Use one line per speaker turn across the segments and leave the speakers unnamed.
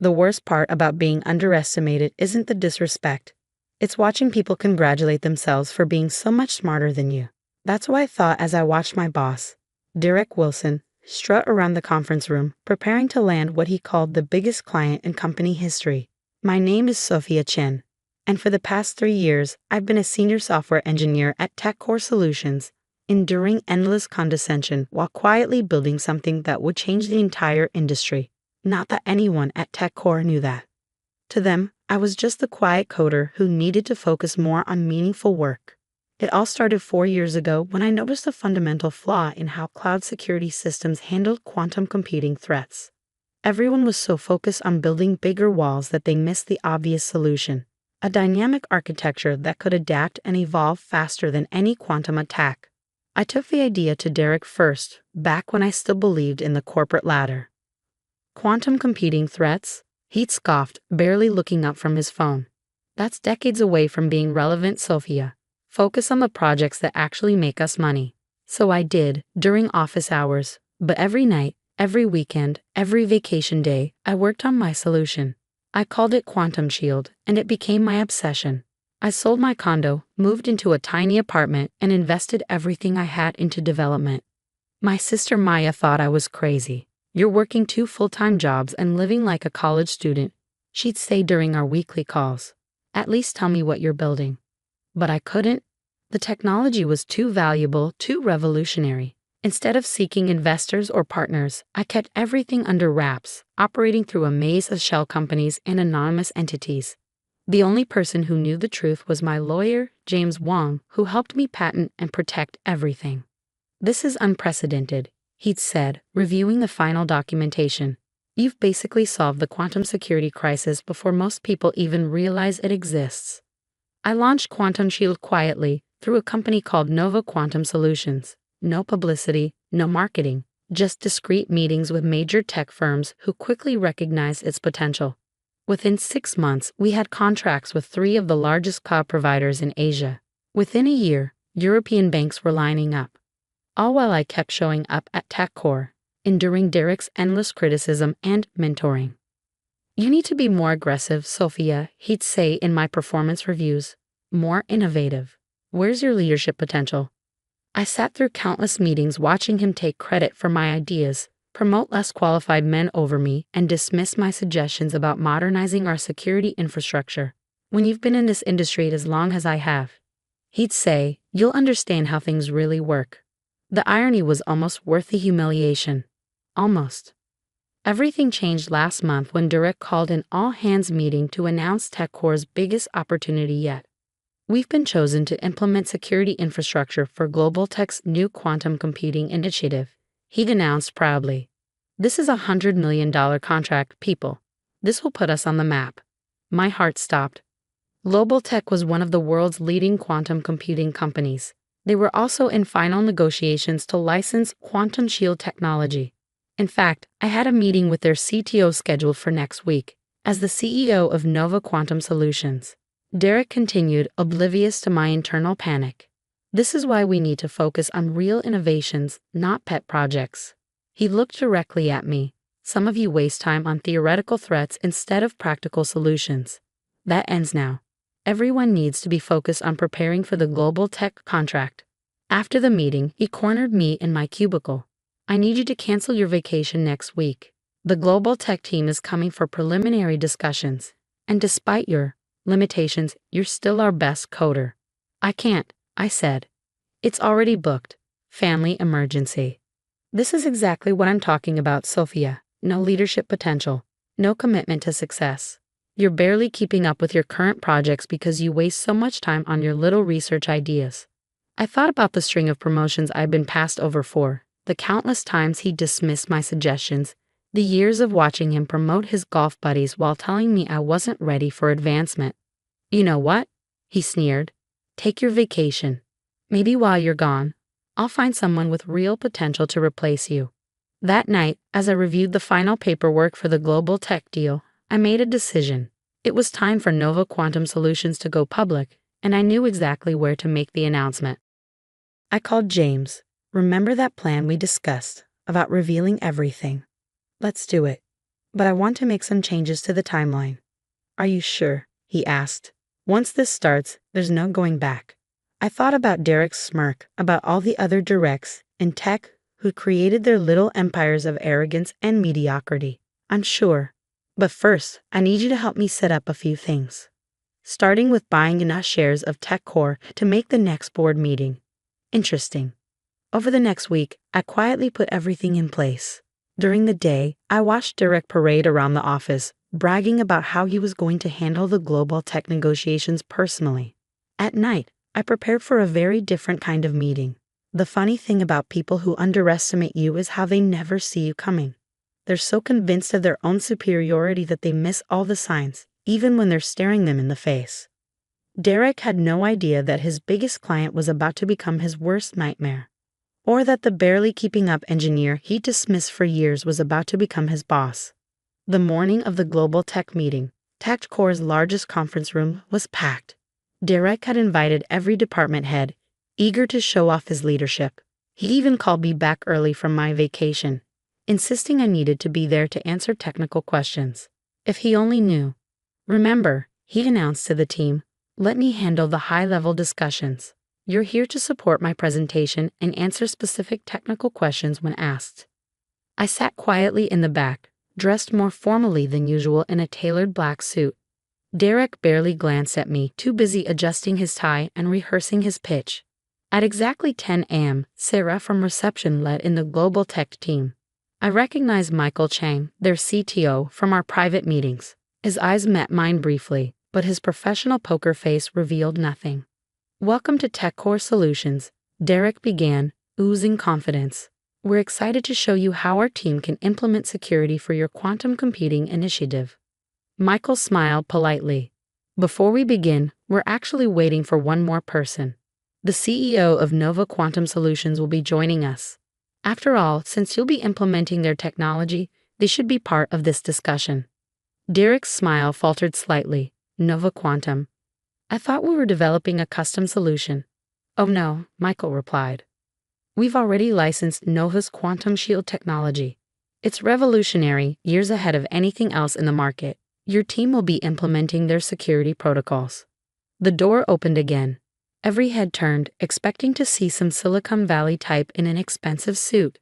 The worst part about being underestimated isn't the disrespect. It's watching people congratulate themselves for being so much smarter than you. That's what I thought as I watched my boss, Derek Wilson, strut around the conference room, preparing to land what he called the biggest client in company history. My name is Sophia Chen, and for the past 3 years, I've been a senior software engineer at TechCore Solutions, enduring endless condescension while quietly building something that would change the entire industry. Not that anyone at TechCore knew that. To them, I was just the quiet coder who needed to focus more on meaningful work. It all started 4 years ago when I noticed a fundamental flaw in how cloud security systems handled quantum computing threats. Everyone was so focused on building bigger walls that they missed the obvious solution: a dynamic architecture that could adapt and evolve faster than any quantum attack. I took the idea to Derek first, back when I still believed in the corporate ladder. Quantum computing threats? He'd scoffed, barely looking up from his phone. That's decades away from being relevant, Sophia. Focus on the projects that actually make us money. So I did, during office hours, but every night, every weekend, every vacation day, I worked on my solution. I called it Quantum Shield, and it became my obsession. I sold my condo, moved into a tiny apartment, and invested everything I had into development. My sister Maya thought I was crazy. "You're working 2 full-time jobs and living like a college student," she'd say during our weekly calls. "At least tell me what you're building." But I couldn't. The technology was too valuable, too revolutionary. Instead of seeking investors or partners, I kept everything under wraps, operating through a maze of shell companies and anonymous entities. The only person who knew the truth was my lawyer, James Wong, who helped me patent and protect everything. "This is unprecedented," he'd said, reviewing the final documentation. "You've basically solved the quantum security crisis before most people even realize it exists." I launched Quantum Shield quietly through a company called Nova Quantum Solutions. No publicity, no marketing, just discreet meetings with major tech firms who quickly recognized its potential. Within 6 months, we had contracts with 3 of the largest cloud providers in Asia. Within a year, European banks were lining up. All while I kept showing up at TechCore, enduring Derek's endless criticism and mentoring. "You need to be more aggressive, Sophia," he'd say in my performance reviews. "More innovative. Where's your leadership potential?" I sat through countless meetings watching him take credit for my ideas, promote less qualified men over me, and dismiss my suggestions about modernizing our security infrastructure. "When you've been in this industry as long as I have," he'd say, "you'll understand how things really work." The irony was almost worth the humiliation. Almost. Everything changed last month when Derek called an all-hands meeting to announce TechCore's biggest opportunity yet. "We've been chosen to implement security infrastructure for Global Tech's new quantum computing initiative," he'd announced proudly. "This is a $100 million contract, people. This will put us on the map." My heart stopped. Global Tech was one of the world's leading quantum computing companies. They were also in final negotiations to license Quantum Shield technology. In fact, I had a meeting with their CTO scheduled for next week. As the CEO of Nova Quantum Solutions, Derek continued, oblivious to my internal panic. "This is why we need to focus on real innovations, not pet projects." He looked directly at me. "Some of you waste time on theoretical threats instead of practical solutions. That ends now. Everyone needs to be focused on preparing for the Global Tech contract." After the meeting, he cornered me in my cubicle. "I need you to cancel your vacation next week. The Global Tech team is coming for preliminary discussions, and despite your limitations, you're still our best coder." "I can't," I said. "It's already booked. Family emergency." This is exactly what I'm talking about, Sophia. No leadership potential. No commitment to success. You're barely keeping up with your current projects because you waste so much time on your little research ideas. I thought about the string of promotions I've been passed over for, the countless times he dismissed my suggestions, the years of watching him promote his golf buddies while telling me I wasn't ready for advancement. "You know what?" he sneered. "Take your vacation. Maybe while you're gone, I'll find someone with real potential to replace you." That night, as I reviewed the final paperwork for the Global Tech deal, I made a decision. It was time for Nova Quantum Solutions to go public, and I knew exactly where to make the announcement. I called James. "Remember that plan we discussed about revealing everything? Let's do it." but I want to make some changes to the timeline. Are you sure? He asked. Once this starts, there's no going back. I thought about Derek's smirk, about all the other directs in tech who created their little empires of arrogance and mediocrity. I'm sure. But first, I need you to help me set up a few things. Starting with buying enough shares of TechCore to make the next board meeting interesting. Over the next week, I quietly put everything in place. During the day, I watched Derek parade around the office, bragging about how he was going to handle the global tech negotiations personally. At night, I prepared for a very different kind of meeting. The funny thing about people who underestimate you is how they never see you coming. They're so convinced of their own superiority that they miss all the signs, even when they're staring them in the face. Derek had no idea that his biggest client was about to become his worst nightmare, or that the barely keeping up engineer he dismissed for years was about to become his boss. The morning of the global tech meeting, TechCore's largest conference room was packed. Derek had invited every department head, eager to show off his leadership. He even called me back early from my vacation, insisting I needed to be there to answer technical questions. If he only knew. Remember, he announced to the team, let me handle the high-level discussions. You're here to support my presentation and answer specific technical questions when asked. I sat quietly in the back, dressed more formally than usual in a tailored black suit. Derek barely glanced at me, too busy adjusting his tie and rehearsing his pitch. At exactly 10 a.m., Sarah from reception led in the global tech team. I recognized Michael Chang, their CTO, from our private meetings. His eyes met mine briefly, but his professional poker face revealed nothing. Welcome to TechCore Solutions, Derek began, oozing confidence. We're excited to show you how our team can implement security for your quantum computing initiative. Michael smiled politely. Before we begin, we're actually waiting for one more person. The CEO of Nova Quantum Solutions will be joining us. After all, since you'll be implementing their technology, they should be part of this discussion. Derek's smile faltered slightly. Nova Quantum. I thought we were developing a custom solution. Oh no, Michael replied. We've already licensed Nova's quantum shield technology. It's revolutionary, years ahead of anything else in the market. Your team will be implementing their security protocols. The door opened again. Every head turned, expecting to see some Silicon Valley type in an expensive suit.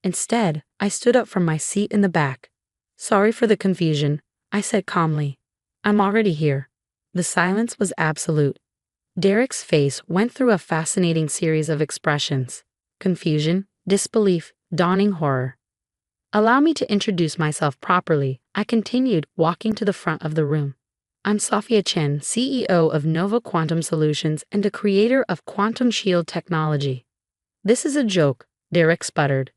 Instead, I stood up from my seat in the back. Sorry for the confusion, I said calmly. I'm already here. The silence was absolute. Derek's face went through a fascinating series of expressions. Confusion, disbelief, dawning horror. Allow me to introduce myself properly, I continued, walking to the front of the room. I'm Sophia Chen, CEO of Nova Quantum Solutions and the creator of Quantum Shield Technology. This is a joke, Derek sputtered.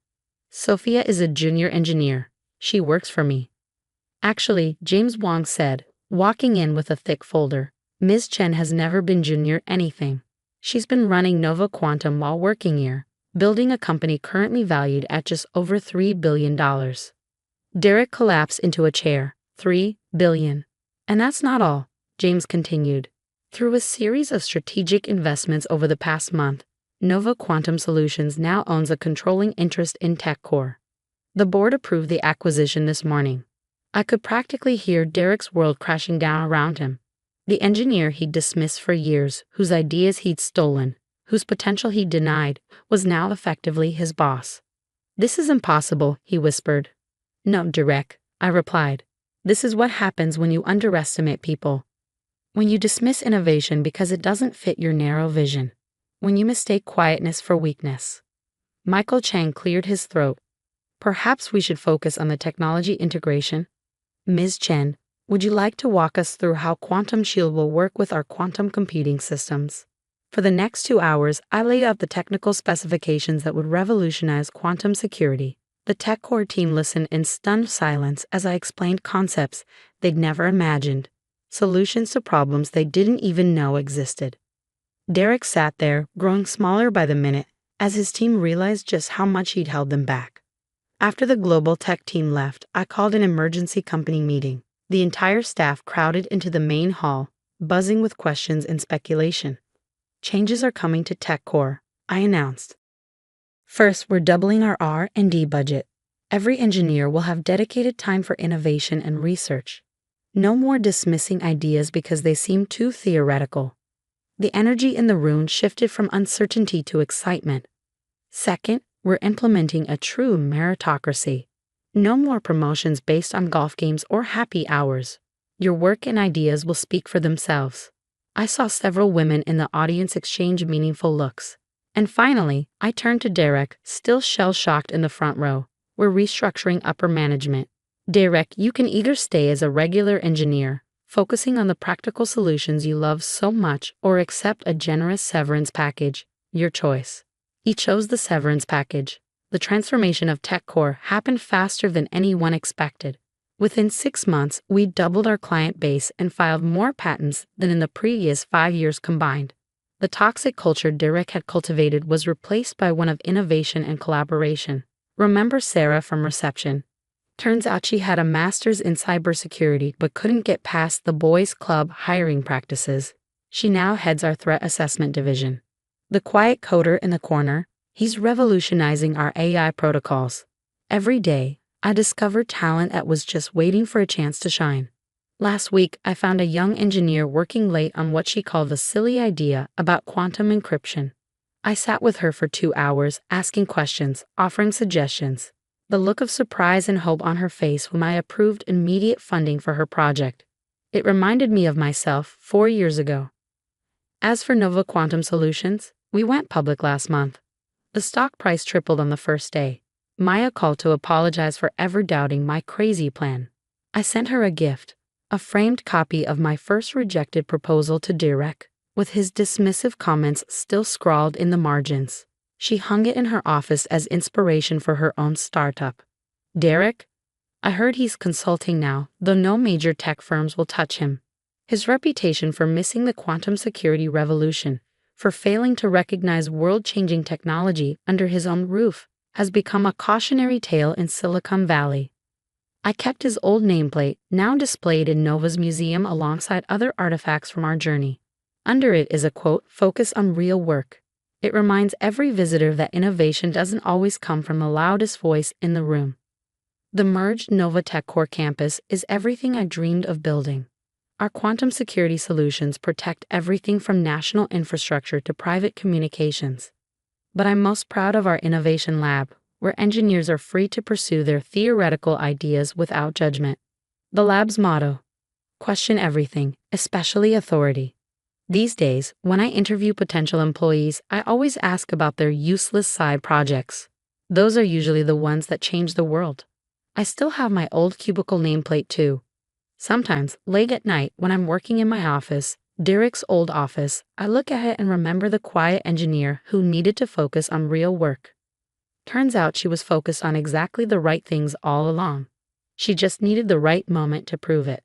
Sophia is a junior engineer. She works for me. Actually, James Wong said, walking in with a thick folder. Ms. Chen has never been junior anything. She's been running Nova Quantum while working here, building a company currently valued at just over $3 billion. Derek collapsed into a chair. $3 billion. And that's not all, James continued. Through a series of strategic investments over the past month, Nova Quantum Solutions now owns a controlling interest in TechCore. The board approved the acquisition this morning. I could practically hear Derek's world crashing down around him. The engineer he'd dismissed for years, whose ideas he'd stolen, whose potential he'd denied, was now effectively his boss. This is impossible, he whispered. No, Derek, I replied. This is what happens when you underestimate people. When you dismiss innovation because it doesn't fit your narrow vision. When you mistake quietness for weakness. Michael Chang cleared his throat. Perhaps we should focus on the technology integration. Ms. Chen, would you like to walk us through how Quantum Shield will work with our quantum computing systems? For the next 2 hours, I laid out the technical specifications that would revolutionize quantum security. The TechCore team listened in stunned silence as I explained concepts they'd never imagined, solutions to problems they didn't even know existed. Derek sat there, growing smaller by the minute, as his team realized just how much he'd held them back. After the global tech team left, I called an emergency company meeting. The entire staff crowded into the main hall, buzzing with questions and speculation. Changes are coming to TechCore, I announced. First, we're doubling our R&D budget. Every engineer will have dedicated time for innovation and research. No more dismissing ideas because they seem too theoretical. The energy in the room shifted from uncertainty to excitement. Second, we're implementing a true meritocracy. No more promotions based on golf games or happy hours. Your work and ideas will speak for themselves. I saw several women in the audience exchange meaningful looks. And finally, I turned to Derek, still shell-shocked in the front row. We're restructuring upper management. Derek, you can either stay as a regular engineer, focusing on the practical solutions you love so much, or accept a generous severance package. Your choice. He chose the severance package. The transformation of TechCore happened faster than anyone expected. Within 6 months, we doubled our client base and filed more patents than in the previous 5 years combined. The toxic culture Derek had cultivated was replaced by one of innovation and collaboration. Remember Sarah from reception? Turns out she had a master's in cybersecurity but couldn't get past the boys' club hiring practices. She now heads our threat assessment division. The quiet coder in the corner, he's revolutionizing our AI protocols. Every day, I discovered talent that was just waiting for a chance to shine. Last week, I found a young engineer working late on what she called a silly idea about quantum encryption. I sat with her for 2 hours, asking questions, offering suggestions. The look of surprise and hope on her face when I approved immediate funding for her project. It reminded me of myself 4 years ago. As for Nova Quantum Solutions, we went public last month. The stock price tripled on the first day. Maya called to apologize for ever doubting my crazy plan. I sent her a gift, a framed copy of my first rejected proposal to Derek, with his dismissive comments still scrawled in the margins. She hung it in her office as inspiration for her own startup. Derek? I heard he's consulting now, though no major tech firms will touch him. His reputation for missing the quantum security revolution, for failing to recognize world-changing technology under his own roof, has become a cautionary tale in Silicon Valley. I kept his old nameplate, now displayed in Nova's museum alongside other artifacts from our journey. Under it is a quote, "Focus on real work." It reminds every visitor that innovation doesn't always come from the loudest voice in the room. The merged Nova TechCore campus is everything I dreamed of building. Our quantum security solutions protect everything from national infrastructure to private communications. But I'm most proud of our innovation lab, where engineers are free to pursue their theoretical ideas without judgment. The lab's motto: question everything, especially authority. These days, when I interview potential employees, I always ask about their useless side projects. Those are usually the ones that change the world. I still have my old cubicle nameplate too. Sometimes, late at night, when I'm working in my office, Derek's old office, I look at it and remember the quiet engineer who needed to focus on real work. Turns out she was focused on exactly the right things all along. She just needed the right moment to prove it.